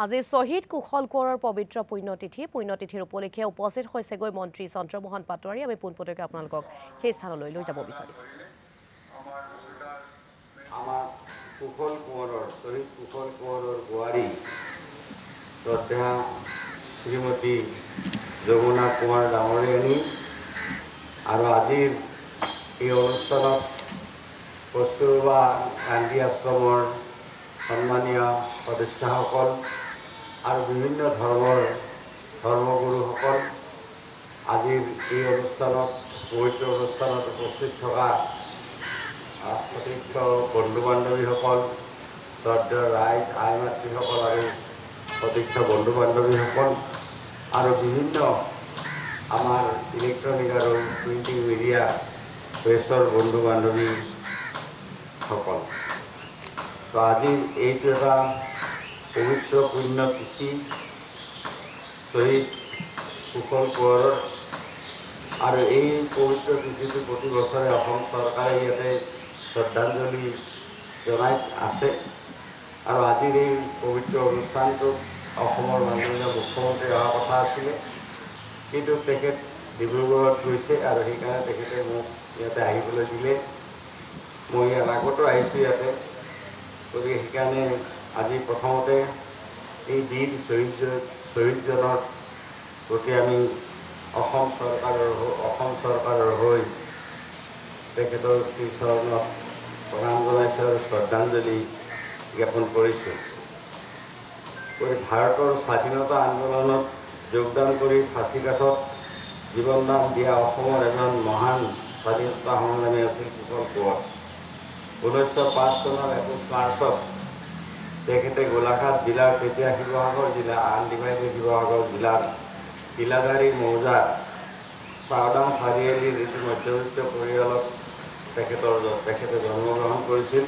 আজি শহীদ কুশল কোঁৱৰৰ পবিত্ৰ পুণ্যতিথিৰ উপলক্ষে উপস্থিত হৈছেগৈ মন্ত্ৰী চন্দ্ৰমোহন পাটোৱাৰী। আমি পোনপটীয়াকৈ আপোনালোকক সেই স্থানলৈ লৈ যাব বিচাৰিছোঁ। আমাৰ কুশল কোঁৱৰৰ শহীদ কুশল কোঁৱৰৰ বোৱাৰী শ্ৰদ্ধা শ্ৰীমতী যমুনা কুমাৰ ডাঙৰীয়ানী আৰু আজিৰ এই অনুষ্ঠানত কস্তুৰবা গান্ধী আশ্ৰমৰ সন্মানীয় সদস্যসকল আৰু বিভিন্ন ধৰ্মগুৰুসকল আজিৰ এই অনুষ্ঠানত পবিত্ৰ অনুষ্ঠানত উপস্থিত থকা সতীৰ্থ বন্ধু বান্ধৱীসকল, শ্ৰদ্ধা ৰাইজ আই মাতৃসকল আৰু সতীৰ্থ বন্ধু বান্ধৱীসকল আৰু বিভিন্ন আমাৰ ইলেক্ট্ৰনিক আৰু প্ৰিণ্টিং মিডিয়া প্ৰেছৰ বন্ধু বান্ধৱীসকল। তো আজি এইটো এটা পবিত্ৰ পুণ্যতিথি শ্বহীদ কুশল কোঁৱৰৰ আৰু এই পবিত্ৰ তিথিটো প্ৰতি বছৰে অসম চৰকাৰে ইয়াতে শ্ৰদ্ধাঞ্জলি জনাই আছে। আৰু আজিৰ এই পবিত্ৰ অনুষ্ঠানটোত অসমৰ মাননীয় মুখ্যমন্ত্ৰী অহা কথা আছিলে, কিন্তু তেখেত ডিব্ৰুগড়ত গৈছে আৰু সেইকাৰণে তেখেতে মোক ইয়াতে আহিবলৈ দিলে। মই ইয়াৰ আগতো আহিছোঁ ইয়াতে, গতিকে সেইকাৰণে আজি প্ৰথমতে এই বীৰ শ্বহীদজনৰ প্ৰতি আমি অসম চৰকাৰৰ হৈ তেখেতৰ শ্ৰীচৰণত প্ৰণাম জনাইছোঁ আৰু শ্ৰদ্ধাঞ্জলি জ্ঞাপন কৰিছোঁ। ভাৰতৰ স্বাধীনতা আন্দোলনত যোগদান কৰি ফাঁচীকাঠত জীৱনদান দিয়া অসমৰ এজন মহান স্বাধীনতা সংগ্ৰামী আছিল কুশল কোঁৱৰ। 1905 চনৰ 21 মাৰ্চত তেখেতে গোলাঘাট জিলাৰ, তেতিয়া শিৱসাগৰ জিলা, আনডিভাইডেড শিৱসাগৰ জিলাৰ তিলাদাৰী মৌজাত চাওদাং চাৰিআলিৰ এটি মধ্যবিত্ত পৰিয়ালত তেখেতে জন্মগ্ৰহণ কৰিছিল।